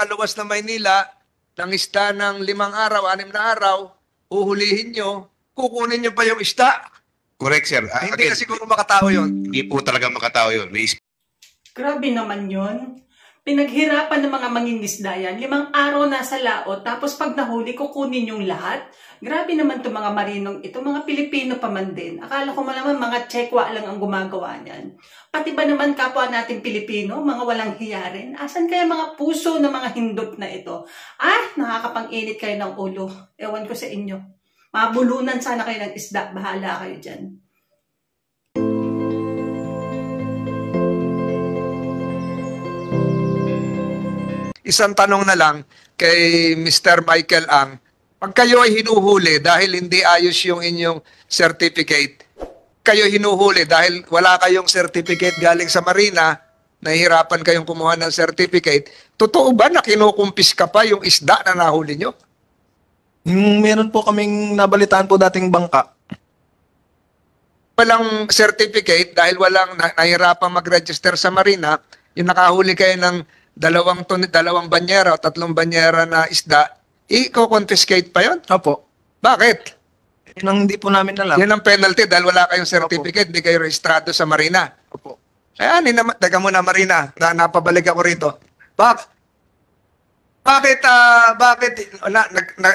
Luwas na Maynila, ng isda ng 5 araw, 6 na araw, uhulihin nyo, kukunin nyo pa yung isda. Correct, sir. Hindi na siguro makatao yun. Hindi po talaga makatao yun. Grabe naman yun. Pinaghirapan ng mga mangingisda yan. 5 araw nasa laot, tapos pag nahuli, kukunin yung lahat. Grabe naman itong mga marinong ito. Mga Pilipino pa man din. Akala ko malaman mga Tsekwa lang ang gumagawa niyan. Pati ba naman kapwa natin Pilipino, mga walang hiya rin? Asan kaya mga puso ng mga hindot na ito? Nakakapang-init kayo ng ulo. Ewan ko sa inyo. Mabulunan sana kayo ng isda. Bahala kayo dyan. Isang tanong na lang kay Mr. Michael Ang. Pag kayo ay hinuhuli dahil hindi ayos yung inyong certificate, kayo hinuhuli dahil wala kayong certificate galing sa Marina, nahihirapan kayong kumuha ng certificate, totoo ba na kinukumpis ka pa yung isda na nahuli nyo? Meron po kaming nabalitaan po dating bangka. Walang certificate dahil walang nahihirapan mag-register sa Marina, yung nakahuli kayo ng 2 banyera o 3 banyera na isda, i-confiscate pa yun? Opo. Bakit? Yun ang hindi po namin alam. Yan ang penalty dahil wala kayong certificate, hindi kayo rehistrado sa Marina. Opo. Ayan, teka muna Marina, napabalik ako rito. Bakit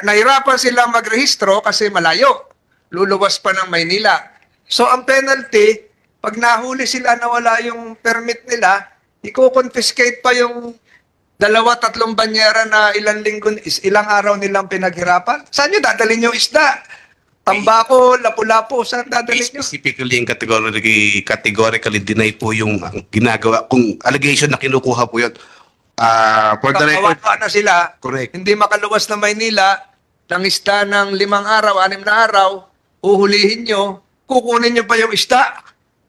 nahirapan sila magrehistro kasi malayo. Luluwas pa ng Maynila. So ang penalty, pag nahuli sila na wala yung permit nila, i-confiscate pa yung 2-3 banyera na ilang araw nilang pinaghirapan. Saan nyo dadalhin yung isda? Tambako, lapu-lapu, saan dadalhin nyo? Specifically and categorically deny po yung ginagawa. Kung allegation na kinukuha po yun. For the record, Kawawa na sila. correct. Hindi makaluwas na Maynila, ng isda ng 5 araw, 6 na araw, uhulihin nyo, kukunin nyo pa yung isda.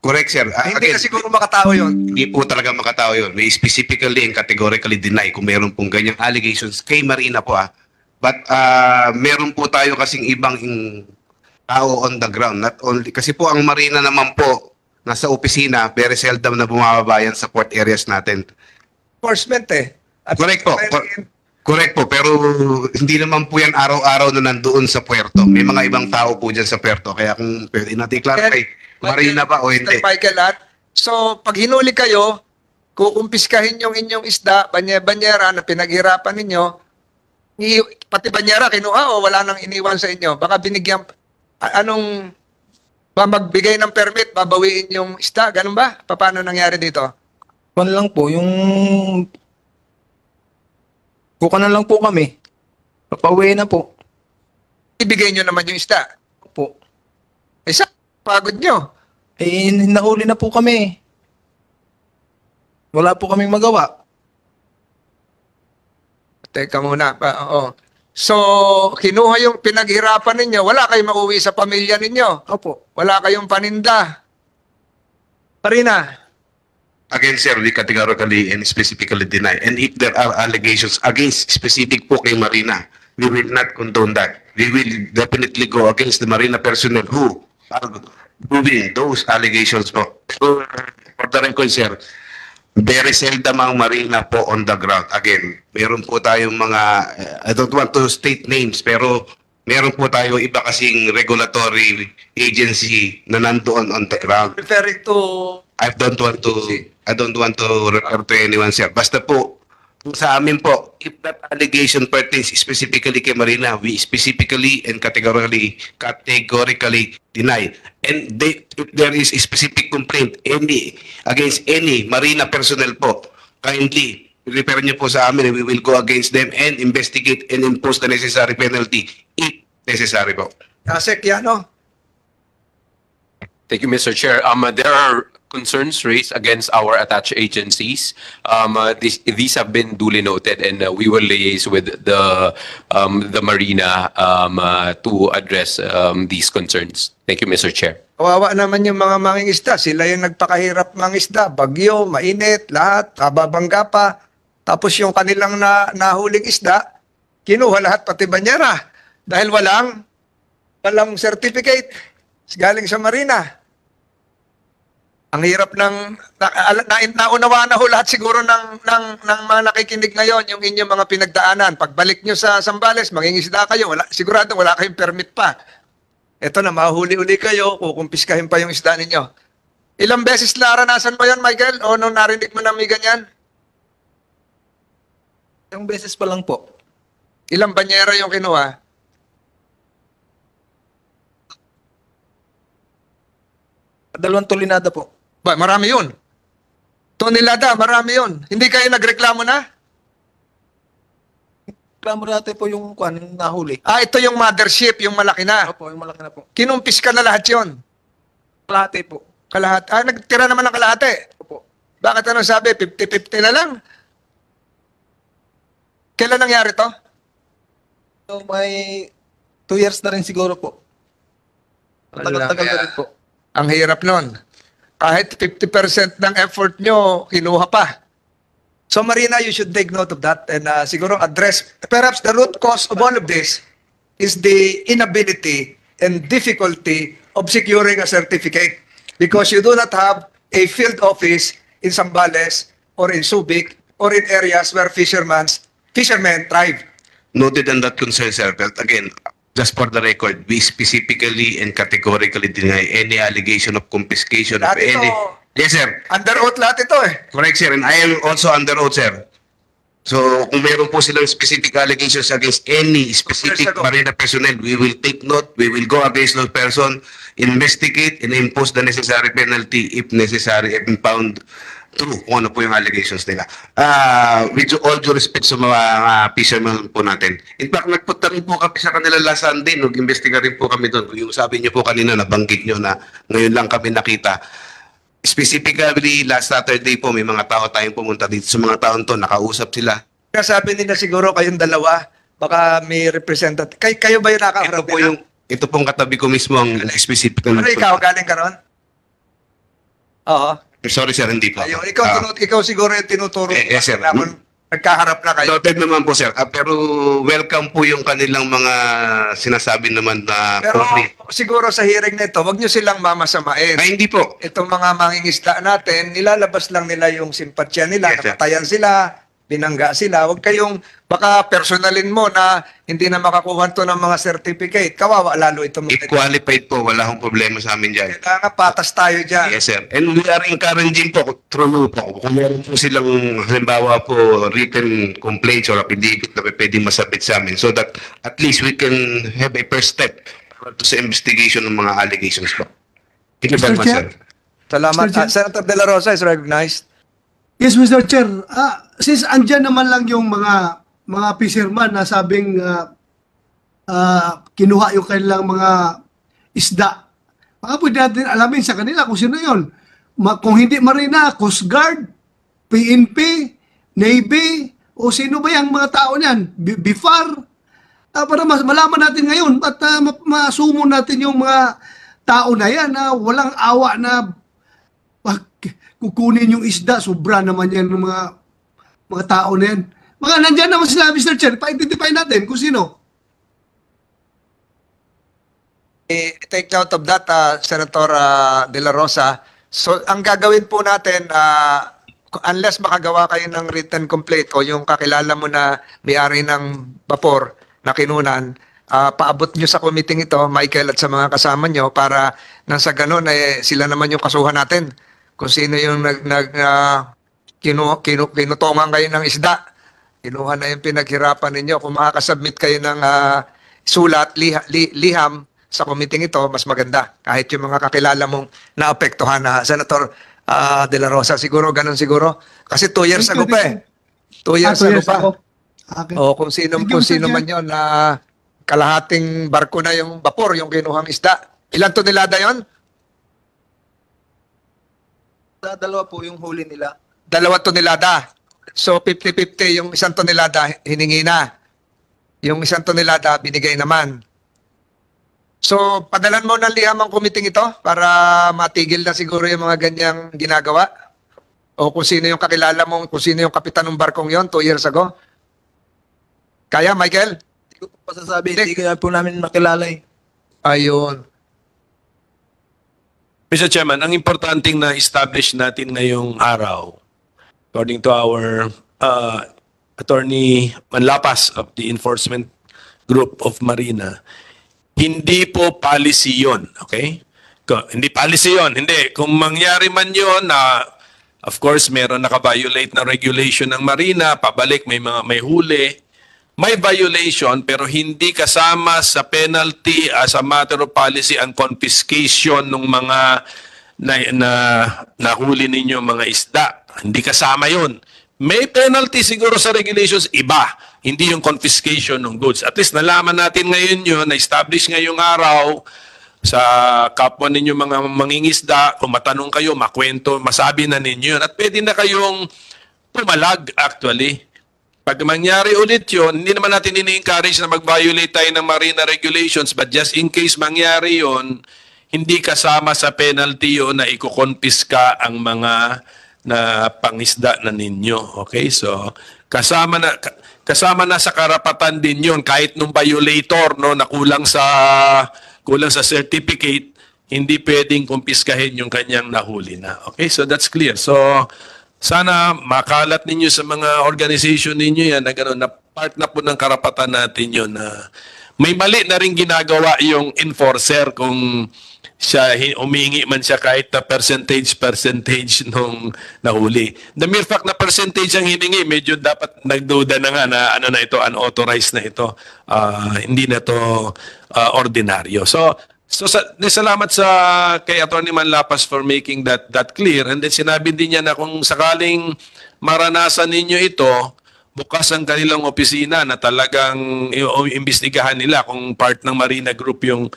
Correct, sir. Hindi na siguro makatao yun. Hindi po talaga makatao yun. May specifically and categorically deny kung meron pong ganyang allegations kay Marina po. But meron po tayo kasing ibang tao on the ground. Not only, kasi po ang Marina naman po, nasa opisina, very seldom na bumabayan sa port areas natin. Enforcement At Correct po. Correct po. Pero hindi naman po yan araw-araw na nandoon sa puerto. May mga ibang tao po dyan sa puerto. Kaya kung pwede natin clarify, Marina ba o hindi? Mr. Michael, so pag hinuli kayo, kukumpiskahin yung inyong isda, banyera na pinaghirapan ninyo, pati banyera kinuha o wala nang iniwan sa inyo? Baka binigyan, magbigay ng permit, babawiin yung isda, ganun ba? Paano nangyari dito? Kuan lang po, yung kuka na lang po kami. Papauwi na po. Ibigay nyo naman yung isda. Opo. Pagod nyo. Nahuli na po kami. Wala po kaming magawa. Teka muna. Oo. So, kinuha yung pinaghirapan ninyo, wala kayong mauwi sa pamilya ninyo. Opo. Wala kayong paninda. Marina. Again, sir, we categorically and specifically deny. And if there are allegations against specific po kay Marina, we will not condone that. We will definitely go against the Marina personnel who are proving those allegations po. So, for the record, sir, very seldom ang Marina po on the ground. Again, meron po tayong mga, I don't want to state names, pero meron po tayo iba kasing regulatory agency na nandoon on the ground. Referring to... I don't want to refer to anyone, sir. Basta po, sa amin po, if that allegation pertains specifically kay Marina, we specifically and categorically deny. And if there is a specific complaint against any Marina personnel po, kindly refer niyo po sa amin and we will go against them and investigate and impose the necessary penalty if necessary po. Asek, Yano. Thank you, Mr. Chair. There are concerns raised against our attached agencies. These have been duly noted, and we will liaise with the Marina to address these concerns. Thank you, Mr. Chair. Kawawa naman yung mga mangingisda. Sila yung nagpakahirap mangisda. Bagyo, mainit, lahat, kababangga pa. Tapos yung kanilang nahuling isda, kinuha lahat pati banyera. Dahil walang certificate galing sa Marina. Ang hirap naunawaan na ho lahat siguro ng mga nakikinig ngayon, yung inyong mga pinagdaanan. Pagbalik nyo sa Zambales, mangingisda kayo, sigurado wala kayong permit pa. Ito na, mahuli-uli kayo, kukumpiskahin pa yung isda ninyo. Ilang beses naranasan mo yan, Michael? O nung narinig mo na may ganyan? Yung beses pa lang po. Ilang banyera yung kinuha? Dalawang tulinada po. Ba, marami yun. Tonelada, marami yun. Hindi kayo nagreklamo na? Reklamo dati po yung kwan, yung nahuli. Ito yung mothership, yung malaki na. Opo, yung malaki na po. Kinumpis ka na lahat yun. Kalahati po. Kalahati. Nagtira naman ng kalahati. Opo. Bakit anong sabi? 50-50 na lang? Kailan nangyari to? So, may 2 years na rin siguro po. Tagal-tagal na rin po. Ang hirap nun. Kahit 50% ng effort nyo, kinuha pa. So Marina, you should take note of that and siguro address, perhaps the root cause of all of this is the inability and difficulty of securing a certificate because you do not have a field office in Zambales or in Subic or in areas where fishermen thrive. Noted on that concern, sir. But again, just for the record, we specifically and categorically deny any allegation of confiscation of Lahat ito, any... Yes, sir. under oath lahat ito eh. Correct, sir. And I am also under oath, sir. So, kung meron po silang specific allegations against any specific Years ago. Marina personnel, we will take note, we will go against those person, investigate, and impose the necessary penalty if necessary, if found true kung ano po yung allegations nila. With all due respect sa mga fishermen po natin. In fact, nagpunta rin po kami sa kanila last Sunday, nag-investiga rin po kami doon. Yung sabi niyo po kanina, nabanggit niyo na ngayon lang kami nakita. Specifically, last Saturday po, may mga tao tayong pumunta dito. Sa mga taon to, nakausap sila. Sabi nila siguro kayong dalawa, baka may representative. Kayo ba yung nakaharap Ito po nila? ito pong katabi ko mismo ang specific. Ano ikaw, galing ka ron? Oo. Sorry, sir, hindi po. Ayun, ikaw siguro yung tinuturo. Yes, sir. Kailangan nagkaharap na kayo. Noted naman po, sir. Pero welcome po yung kanilang mga sinasabi naman na Pero conflict. siguro sa hearing nito, wag nyo silang mamasamain. Ay, hindi po. Itong mga mangingisda natin, nilalabas lang nila yung simpatsya nila, Yes, sir. napatayan sila, binangga sila. Huwag kayong, baka personalin mo na hindi na makakuha to ng mga certificate. Kawawa lalo itong If mga. qualified po, wala akong problema sa amin dyan. Kailangan patas tayo dyan. Yes, sir. And we are encouraging po, through po, kung meron po silang, halimbawa po, written complaints or affidavit na pwedeng masabit sa amin so that at least we can have a first step to sa investigation ng mga allegations po. Thank you very much, sir. Salamat. Mr. Chair. Senator De La Rosa is recognized. Yes, Mr. Chair. Since andyan naman lang yung mga fisherman na sabing kinuha yung kanilang mga isda, baka pwede natin alamin sa kanila kung sino yun. Kung hindi Marina, Coast Guard, PNP, Navy, o sino ba yung mga tao niyan? BIFAR? Para malaman natin ngayon at masumo natin yung mga tao na yan na walang awa na kukunin yung isda, sobra naman yan ng mga tao na yan. Mga nandyan naman sila, Mr. Chair, pa-identify natin kung sino. Take note of that, Senator De La Rosa. So, ang gagawin po natin, unless makagawa kayo ng written complaint o yung kakilala mo na may-ari ng vapor na kinunan, paabot nyo sa committee ito, Michael, at sa mga kasama nyo para nang sa ganun, sila naman yung kasuhan natin. Kung sino yung kinutongan kayo ng isda, kinuha na yung pinaghirapan ninyo. Kung makakasubmit kayo ng sulat, liham sa committee ito, mas maganda. Kahit yung mga kakilala mong naapektuhan na Senator De La Rosa, siguro, ganun siguro. Kasi 2 years ago pa eh. 2 years ago pa. Okay. O kung sino, Thank you, kung sino Mr. man yun na kalahating barko na yung vapor, yung kinuhang isda. Ilan tonelada yon? Dalawa po yung huli nila. 2 tonelada. So 50-50 yung 1 tonelada hiningi na. Yung 1 tonelada binigay naman. So padalan mo ng liham ang committee ito para matigil na siguro yung mga ganyang ginagawa. O kung sino yung kakilala mong, kung sino yung kapitan ng barkong yon 2 years ago. Kaya, Michael? Hindi ko po pasasabi, hindi kaya po namin makilala eh. Ayun. Mr. Chairman, ang importanteng na-establish natin ngayong araw, according to our Attorney Manlapas of the Enforcement Group of Marina, hindi po policy yun, okay? Hindi policy yun, hindi. Kung mangyari man yun na, of course, meron naka-violate na regulation ng Marina, pabalik, may huli, may violation pero hindi kasama sa penalty as a matter of policy ang confiscation ng mga nahuli ninyo mga isda. Hindi kasama yun. May penalty siguro sa regulations, iba. Hindi yung confiscation ng goods. At least nalaman natin ngayon yun, na-establish ngayong araw sa kapwa ninyo mga mangingisda, kung matanong kayo, makwento, masabi na ninyo yun. At pwede na kayong pumalag actually. Pag mangyari ulit yun, hindi naman natin ini-encourage na mag-violate tayo ng marina regulations, but just in case mangyari yun, hindi kasama sa penalty yun na ikukonfiska ang mga na pangisda na ninyo. Okay? So, kasama na sa karapatan din yun, kahit nung violator, no, na kulang sa certificate, hindi pwedeng kumpiskahin yung kanyang nahuli na. Okay? So, that's clear. So, sana makalat ninyo sa mga organization ninyo yan na gano'n, na part na po ng karapatan natin yun na may mali na rin ginagawa yung enforcer kung siya umingi man siya kahit na percentage nung nahuli. The mere fact na percentage ang hiningi, medyo dapat nagduda na nga na ano na ito, unauthorized na ito. Hindi na to ordinaryo. So salamat kay Atty. Manlapas for making that clear. And then sinabi din niya na kung sakaling maranasan ninyo ito, bukas ang kanilang opisina na talagang imbestigahan nila kung part ng Marina Group yung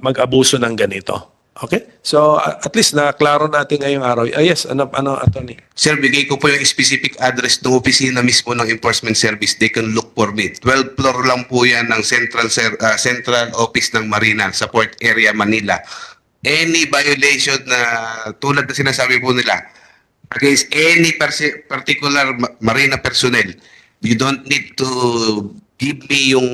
mag-abuso ng ganito. Okay? So at least na klaro natin ngayong araw. Yes, ano Attorney? Sir, bigay ko po yung specific address ng opisina mismo ng Enforcement Service. They can look for me. 12th floor lang po yan ng Central Office ng Marina sa Port Area, Manila. Any violation na tulad na sinasabi po nila against any particular Marina personnel, you don't need to give me yung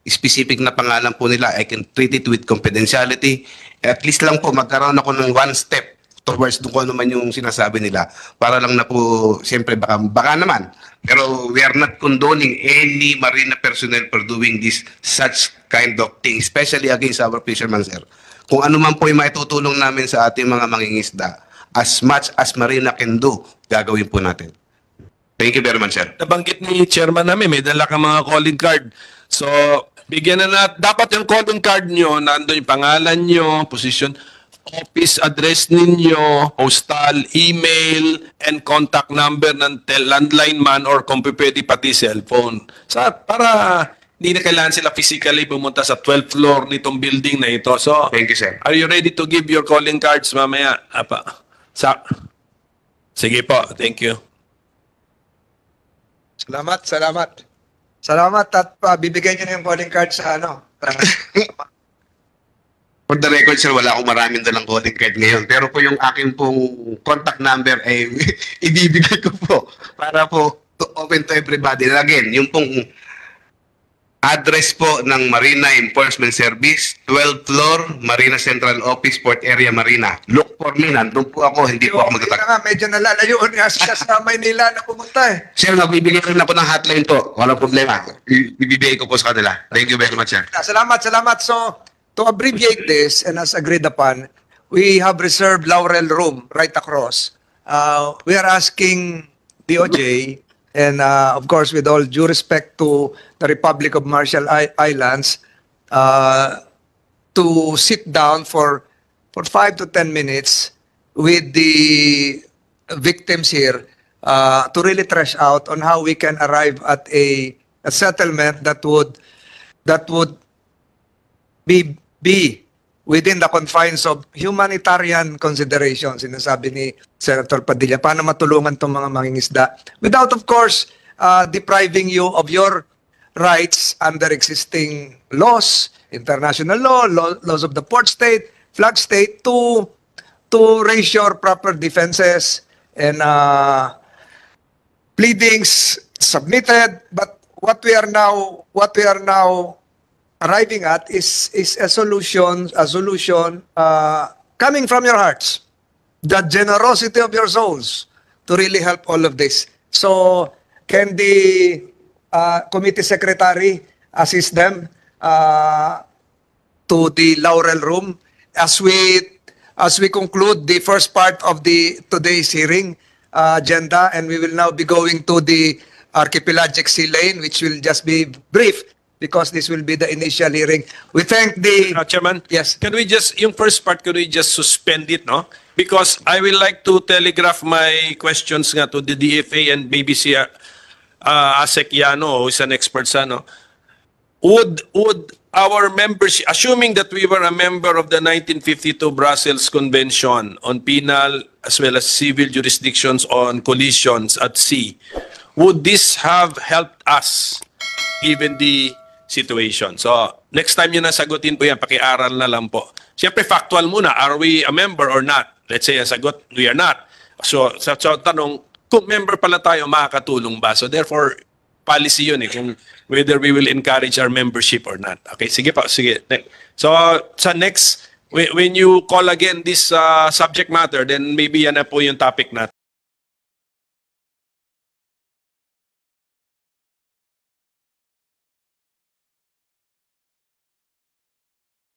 specific na pangalan po nila. I can treat it with confidentiality. At least lang po magkaroon ako ng one step towards kung ano man yung sinasabi nila. Para lang na po, siyempre baka naman. Pero we are not condoning any Marina personnel for doing this such kind of thing, especially against our fishermen, sir. Kung ano man po yung maitutulong namin sa ating mga mangingisda, as much as Marina can do, gagawin po natin. Thank you very much, sir. Nabanggit ni chairman namin, may dala kang mga calling card. So, bigyan na dapat yung calling card nyo, nandun yung pangalan nyo, position, office address ninyo, postal, email, and contact number ng landline man or kung pwede pati cellphone. Para hindi na kailangan sila physically pumunta sa 12th floor nitong building na ito. So, Thank you, sir. Are you ready to give your calling cards mamaya? Sige po, thank you. Salamat at bibigyan niyo na yung calling card sa For the record, sir, wala akong maraming dalang calling card ngayon. Pero po yung akin pong contact number ay ibibigay ko po para po open to everybody. And again, yung pong address po ng Marina Enforcement Service, 12th floor, Marina Central Office, Port Area, Marina. Look for me, nandun po ako, hindi po ako magtatag. Medyo nalalayoon nga siya sa Maynila na pumunta eh. Sir, nagbibigay rin ako ng hotline po. Walang problema. Ibibigay ko po sa kanila. Thank you very much, sir. Salamat. So, to abbreviate this and as agreed upon, we have reserved Laurel Room right across. We are asking DOJ, and of course, with all due respect to the Republic of Marshall Islands, to sit down for 5 to 10 minutes with the victims here to really thresh out on how we can arrive at a settlement that would be within the confines of humanitarian considerations, sinasabi ni Senator Padilla, paano matulungan itong mga mangingisda without, of course, depriving you of your rights under existing laws, international laws of the port state, flag state, to raise your proper defenses and pleadings submitted. But what we are now arriving at is a solution coming from your hearts, the generosity of your souls to really help all of this. So, can the committee secretary assist them to the Laurel Room as we conclude the first part of the today's hearing agenda, and we will now be going to the Archipelagic Sea Lane, which will just be brief because this will be the initial hearing. We thank the... Chairman, Yes. can we just, yung first part, can we just suspend it, no? Because I will like to telegraph my questions nga to the DFA and maybe si Asek Yano, who is an expert sa, no? Would our membership, assuming that we were a member of the 1952 Brussels Convention on penal as well as civil jurisdictions on collisions at sea, would this have helped us given the situation? So, next time yun nasagutin po yan, pakiaral na lang po. Siyempre, factual muna, are we a member or not? Let's say, ang sagot, we are not. So tanong, kung member pala tayo, makakatulong ba? So, therefore, policy yun kung whether we will encourage our membership or not. Okay, sige pa, sige. So, sa next, when you call again this subject matter, then maybe yan na po yung topic natin.